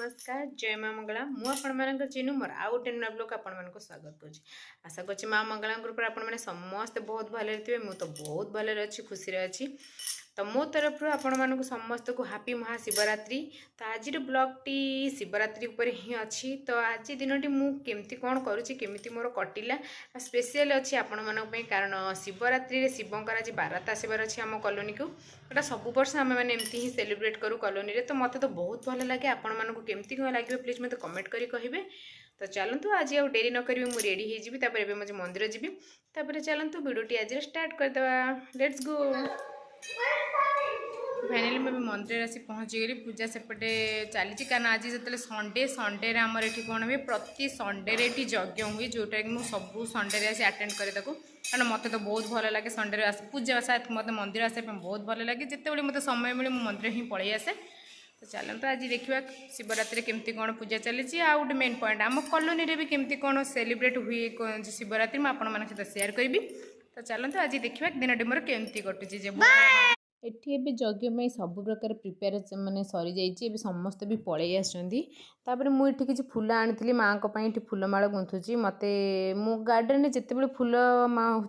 नमस्कार जय माँ मंगला मुझे चिन्हू मोर आउ गोटे नुआ ब्लॉग आपको स्वागत करुँच आशा कर माँ मंगला ग्रुप आपने समस्ते बहुत भले थे मुझे तो बहुत भले अच्छी खुशी अच्छी तो मो तरफ आपण मानक समस्त को हैप्पी महाशिवरात्रि। तो आज ब्लॉगटी शिवरात्रि उपर ही अच्छी। तो आज दिनटी मुझे कौन करुँची मोर कटिला स्पेशल अच्छी आपण मानी कारण शिवरात्रि रे शिवंकर आज बारात आसबार अच्छी आम कॉलोनी को एटा सब वर्ष आम मैंने एमती ही सेलिब्रेट करूँ कॉलोनी रे। तो मत तो बहुत भल लगे आपण मानक केमती कौन लगे प्लीज मत कमेंट करी कहे। तो चलतु आज आ डेरी न करी मुझे रेडी हो मुझे मंदिर जी चलतु वीडियोटी आज स्टार्ट करदे लेट्स गो। फाइनाली मैं मंदिर आसी पहुँची गली पूजा सेपटे चली कारण आज जो संडे आमर ये कौन हुए प्रति संडे ये यज्ञ हुए जोटा कि मुझे सब संडे आसी अटेंड करे कारण मत तो बहुत भल लगे संडे आस पूजा साथ मत मंदिर आसापी बहुत भल लगे जिते मत समय मिले मुझे मंदिर ही पलि आसे। तो चलते आज देखा शिवरात्रि केमती कौन पूजा चली आ गए मेन पॉइंट आम कॉलोनी रे भी केमती कौन सेलिब्रेट हुए शिवरात्रि मुझे आपण मान सहित शेयर करी। तो चलते आज देखा दिन मोर केमती कटुची एठी एबे यज्ञ में सब प्रकार प्रिपेयर माने सरी जाइए समस्ते भी पलि आसपर मुझे किसी फूल आनी माँ को फूलमाला गुंथुची मते मो गार्डन में जिते फूल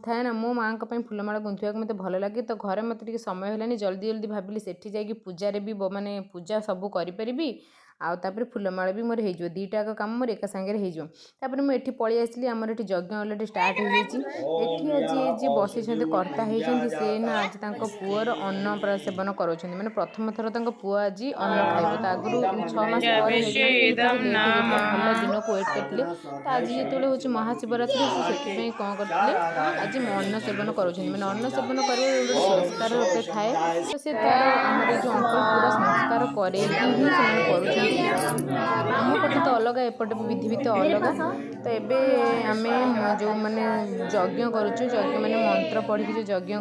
थाए ना मो माँ को फूलमाला गुंथुआ मत भल लगे। तो घरे मत समय है जल्दी जल्दी भाविली सेठी जाइए पूजा भी माने पूजा सब करी आउे फूलमाला भी मोर हो दीटा काम मोर एक सांगे होपर मुझे पलि आसली आमर ये यज्ञ अलरेडी स्टार्ट हो जाए। आज जी बसी कर्ता होती से ना आज पुअर अन्न सेवन कर मैंने प्रथम थर पुआ आज अन्न खाइब। तो आगुरी 6 मास भल दिन को वेट करते। तो आज जो हूँ महाशिवरात्रि से कौन करते आज अन्न सेवन कर मैंने अन्न सेवन कर संस्कार रूपे थाए। तो से तार आम जो अंकल पूरा संस्कार कर आम पटे तो अलग एपटे विधि भी तो अलग। तो एबे आमे जो माने यज्ञ करुचु यज्ञ माने मंत्र पढ़ी जो यज्ञ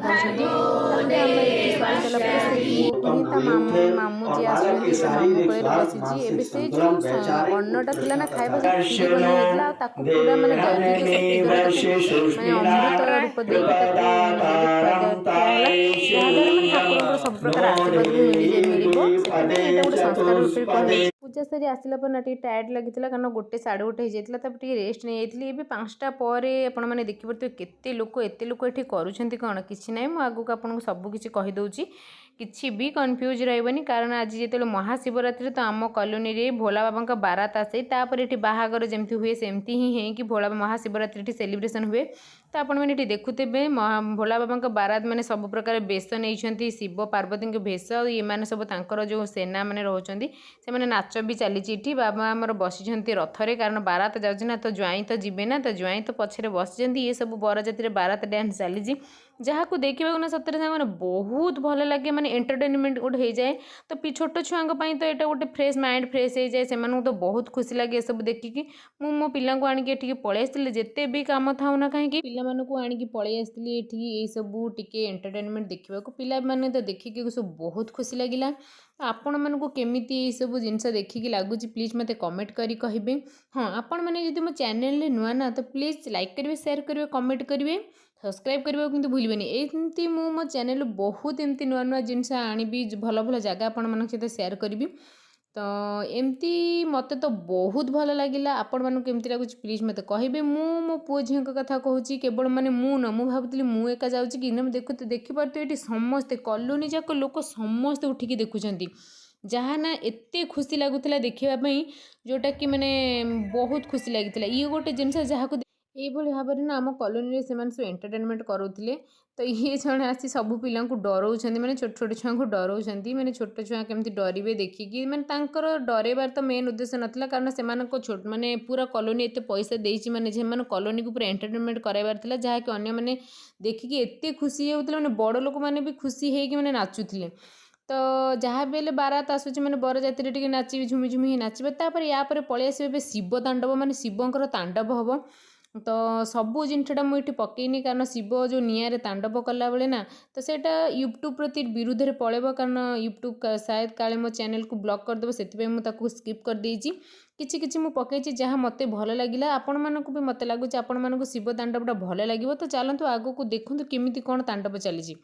मामू जी आसुँच मामू कड़े बसी एबे से जो अन्नटा थिला ना खाइबा बनला पूरा माने दैविक शक्ति माने अमृत रूप देई सब प्रकार आशीर्वाद मिल गोटे संस्कार रूप पूजा सारी आसला पर ना टायर्ड लगी कारण गोटे 1:30 हो रेस्ट नहीं जाइए। ये 5टा पर आपण मैंने देखिपे केते लोक ये करुँच कौन कि ना मुझे आगू आपको सबकि कहीदे किसी भी कन्फ्यूज रही कारण आज जो महाशिवरात्रि तो आम कॉलोनी रे भोला बाबा का बारात आसे तापर ये बाहागर जमती हुए सेमती ही है कि भोला महाशिवरात्रि सेलिब्रेशन हुए। तो आपण मैंने देखुते भोला बाबा का बारात मैंने सब प्रकार बेश नहीं शिव पार्वती के भेष ये मैंने सब जो सेना मैंने रोचे से नाच भी चली बाबा आमर बसी रथरे कारण बारात जाऊँ ना तो ज्वाई तो जीवे ना तो ज्वाई तो पछरे बसी ये सब बरजाती बारात डांस चली जहाँ को देखा ना सतरे मैंने बहुत भल लगे माने एंटरटेनमेंट गोटे हो जाए। तो छोट छुआ तो यहाँ गोटे फ्रेश माइंड फ्रेश हो जाए से तो बहुत खुशी लगे सब देखिकी मो पिला को आनिकी पलि आसती जिते भी कम था ना कहीं पिला आनिकी पलि आसती ये सब टिके एंटरटेनमेंट देखा पिला माने तो देखिकी सब बहुत खुशी लगिला। आपण मानक केमिति सब जिनस देखिकी लगुच प्लीज मत कमेंट करी कहे। हाँ आपण मैंने जो मो चैनल नुआ ना तो प्लीज लाइक करेंगे शेयर करेंगे कमेंट करेंगे सब्सक्राइब करने को भूलबेनि। एमती मो चैनल बहुत एमती नुआ नुआ जिनस आनिबी भल भल जगह आपण मान सहित शेयर करी। तो एमती मत तो बहुत भल लगिला आपण मानक केमती लगुच प्लीज मत कहे। मो पुओ झील कथा कहूँ केवल माने मु न मु भावुली मु एका जाऊँगी कि देखिपे ये समस्ते कॉलोनी जाक लोक समस्ते उठिकी देखुंट जहाँ ना एत खुशी लगुला देखापी जोटा कि माने बहुत खुशी लगी ये गोटे जिनस जहाँ को ये भाव में ना आम कॉलोनी से सब एंटरटेनमेंट करोले। तो ये जड़े आसी सब पिला डराऊँ मैंने छोट छोट छुआ को डराऊँ मैंने छोट छुआ केमती डरवे देखिकी मैंने डरबार तो मेन उद्देश्य नाला कारण से छोट माने पूरा कॉलोनी एत पैसा देती मैंने से कॉलोनी को पूरा एंटरटेनमेंट कराइबार जहाँकि अन्य मैंने देखिकी एत खुशी होता मैंने बड़ लोक मैंने भी खुशी होगी मैंने नाचुले। तो जहाँ भी बारात आसूँ मैंने बरजाती टे नाची झुमी झुमी नाचबे या पलि आसबे शिव तांडव माने शिवंकर तांडव हम। तो सबू जिनटा मुझे पकईनी कारण शिव जो निआरे तांडव कला बेले ना तो सेटा यूट्यूब प्रति विरुद्ध में पड़ेब कारण यूट्यूब शायद काले मो चैनल को ब्लॉक करदेव से मुझे स्किप कर देइछि किछि किछि मु पकईछि जहाँ मत भल लगिला आपण मानक भी मत लगुच आपण मानक शिव तांडवटा भल लगे। तो चलतु आगो को देखु केमिति कौन तांडव चली।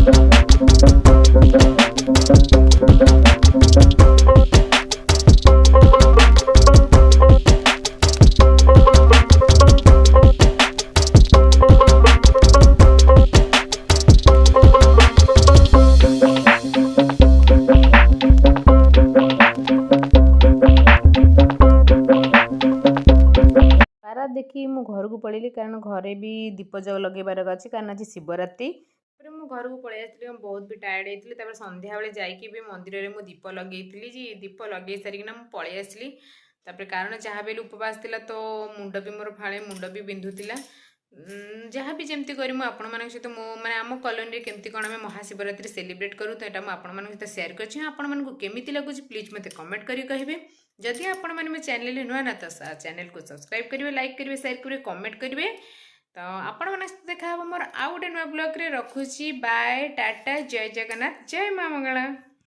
ପାରା ଦେଖି ମୁଁ ଘରକୁ ପଳେଇଲି କାରଣ ଘରେ ବି ଦୀପ ଯାଉ ଲଗେଇବାର ଅଛି କାରଣ ଆଜି ଶିବରାତ୍ରି। ତାପରେ ମୁଁ ଘରକୁ ପଳେଇ ଆସିଥିଲି, ମୁଁ ବହୁତ ବି ଟାୟାର୍ଡ଼ ହେଇଥିଲି। ତାପରେ ସନ୍ଧ୍ୟାବେଳେ ଯାଇକି ବି ମନ୍ଦିରରେ ମୁଁ ଦୀପ ଲଗେଇଥିଲି, ଯେ ଦୀପ ଲଗେଇ ସାରିକିନା ମୁଁ ପଳେଇ ଆସିଲି। ତାପରେ କାରଣ ଯାହା ବି ଉପବାସ ଥିଲା ତ ମୁଣ୍ଡ ବି ମୋର ଫାଳେ ମୁଣ୍ଡ ବି ବିନ୍ଧୁଥିଲା। ଯାହା ବି ଯେମିତି କରି ମୁଁ ଆପଣମାନଙ୍କ ସହିତ ମୁଁ ମାନେ ଆମ କଲୋନୀରେ କେମିତି କ'ଣ ଆମେ ମହାଶିବରାତ୍ରି ସେଲିବ୍ରେଟ୍ କରୁ ତ ଏଇଟା ମୁଁ ଆପଣମାନଙ୍କ ସହିତ ସେୟାର କରିଛି। ଆପଣମାନଙ୍କୁ କେମିତି ଲାଗୁଛି ପ୍ଲିଜ୍ ମୋତେ କମେଣ୍ଟ କରି କହିବେ। ଯଦି ଆପଣମାନେ ମୋ ଚ୍ୟାନେଲରେ ନୂଆ ନା ତ ଚ୍ୟାନେଲକୁ ସବସ୍କ୍ରାଇବ୍ କରିବେ, ଲାଇକ୍ କରିବେ, ସେୟାର କରିବେ, କମେଣ୍ଟ କରିବେ। ତ ଆପଣମାନଙ୍କ ସହିତ ଦେଖା ହେବ ମୋର ଆଉ ଗୋଟେ ନୂଆ ବ୍ଲଗ୍ରେ। ରଖୁଛି, ବାଏ, ଟାଟା, ଜୟ ଜଗନ୍ନାଥ, ଜୟ ମା ମଙ୍ଗଳା।